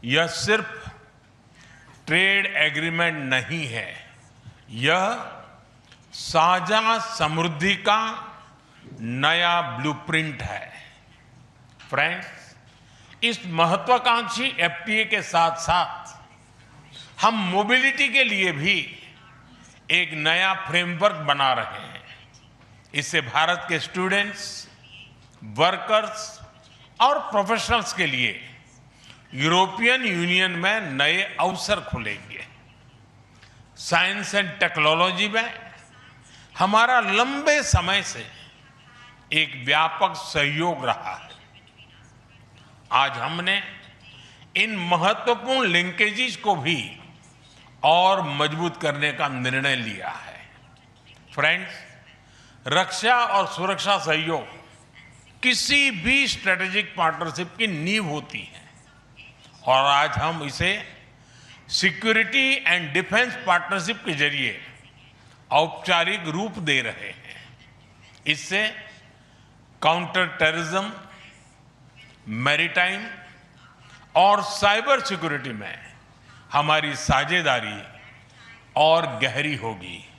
यह सिर्फ trade agreement नहीं है, यह साझा समृद्धि का नया ब्लूप्रिंट है। फ्रेंड्स, इस महत्वाकांक्षी एफटीए के साथ साथ हम मोबिलिटी के लिए भी एक नया फ्रेमवर्क बना रहे हैं। इससे भारत के स्टूडेंट्स, वर्कर्स और प्रोफेशनल्स के लिए यूरोपियन यूनियन में नए अवसर खुलेंगे। साइंस एंड टेक्नोलॉजी में हमारा लंबे समय से एक व्यापक सहयोग रहा है। आज हमने इन महत्वपूर्ण लिंकेजेस को भी और मजबूत करने का निर्णय लिया है। फ्रेंड्स, रक्षा और सुरक्षा सहयोग किसी भी स्ट्रेटेजिक पार्टनरशिप की नींव होती है और आज हम इसे सिक्योरिटी एंड डिफेंस पार्टनरशिप के जरिए औपचारिक रूप दे रहे हैं। इससे काउंटर टेररिज्म, मैरीटाइम और साइबर सिक्योरिटी में हमारी साझेदारी और गहरी होगी।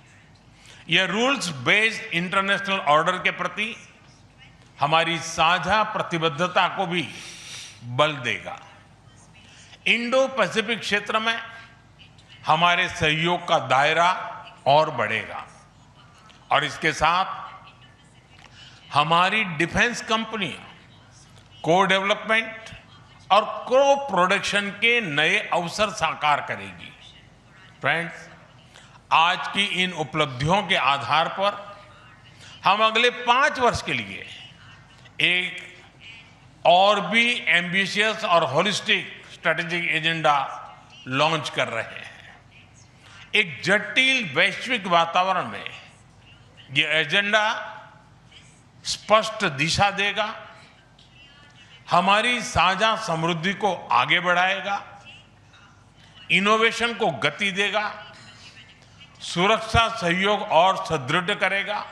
यह रूल्स बेस्ड इंटरनेशनल ऑर्डर के प्रति हमारी साझा प्रतिबद्धता को भी बल देगा। इंडो पैसिफिक क्षेत्र में हमारे सहयोग का दायरा और बढ़ेगा और इसके साथ हमारी डिफेंस कंपनियां को डेवलपमेंट और को प्रोडक्शन के नए अवसर साकार करेगी। फ्रेंड्स, आज की इन उपलब्धियों के आधार पर हम अगले 5 वर्ष के लिए एक और भी एम्बिशियस और होलिस्टिक स्ट्रेटेजिक एजेंडा लॉन्च कर रहे हैं। एक जटिल वैश्विक वातावरण में ये एजेंडा स्पष्ट दिशा देगा, हमारी साझा समृद्धि को आगे बढ़ाएगा, इनोवेशन को गति देगा, सुरक्षा सहयोग और सुदृढ़ करेगा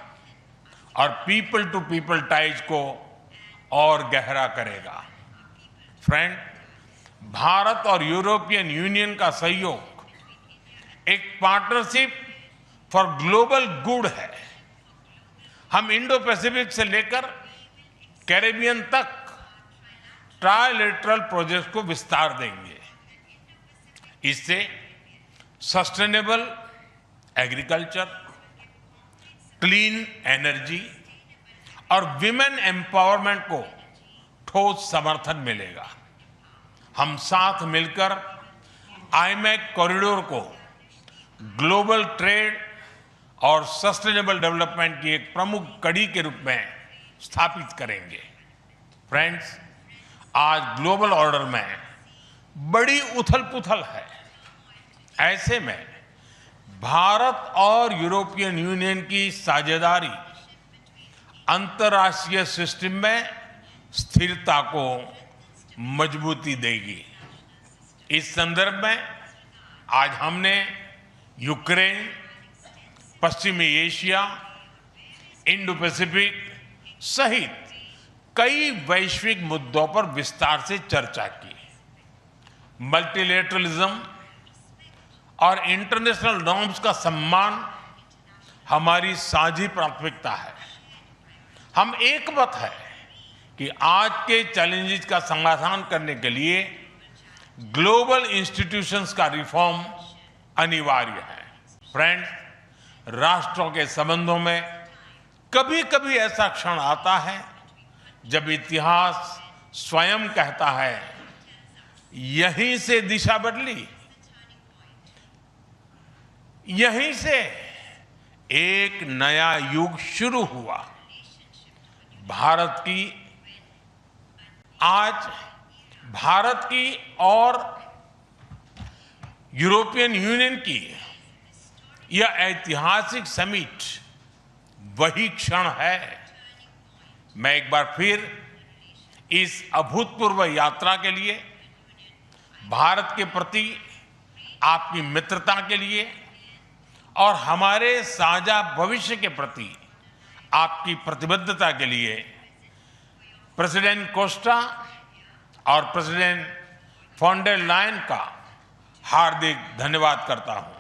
और पीपल टू पीपल टाइज को और गहरा करेगा। फ्रेंड, भारत और यूरोपियन यूनियन का सहयोग एक पार्टनरशिप फॉर ग्लोबल गुड है। हम इंडो पैसिफिक से लेकर कैरेबियन तक ट्राइलेटरल प्रोजेक्ट को विस्तार देंगे। इससे सस्टेनेबल एग्रीकल्चर, क्लीन एनर्जी और विमेन एम्पावरमेंट को ठोस समर्थन मिलेगा। हम साथ मिलकर आईमैक कॉरिडोर को ग्लोबल ट्रेड और सस्टेनेबल डेवलपमेंट की एक प्रमुख कड़ी के रूप में स्थापित करेंगे। फ्रेंड्स, आज ग्लोबल ऑर्डर में बड़ी उथल-पुथल है। ऐसे में भारत और यूरोपियन यूनियन की साझेदारी अंतर्राष्ट्रीय सिस्टम में स्थिरता को मजबूती देगी। इस संदर्भ में आज हमने यूक्रेन, पश्चिमी एशिया, इंडो पैसिफिक सहित कई वैश्विक मुद्दों पर विस्तार से चर्चा की। मल्टीलेटरलिज्म और इंटरनेशनल नॉर्म्स का सम्मान हमारी साझी प्राथमिकता है। हम एकमत है कि आज के चैलेंजेस का समाधान करने के लिए ग्लोबल इंस्टीट्यूशंस का रिफॉर्म अनिवार्य है। फ्रेंड्स, राष्ट्रों के संबंधों में कभी-कभी ऐसा क्षण आता है जब इतिहास स्वयं कहता है, यहीं से दिशा बदली, यहीं से एक नया युग शुरू हुआ। भारत की और यूरोपियन यूनियन की यह ऐतिहासिक समिट वही क्षण है। मैं एक बार फिर इस अभूतपूर्व यात्रा के लिए, भारत के प्रति आपकी मित्रता के लिए और हमारे साझा भविष्य के प्रति आपकी प्रतिबद्धता के लिए प्रेसिडेंट कोस्टा और प्रेसिडेंट फॉन डेर लायन का हार्दिक धन्यवाद करता हूं।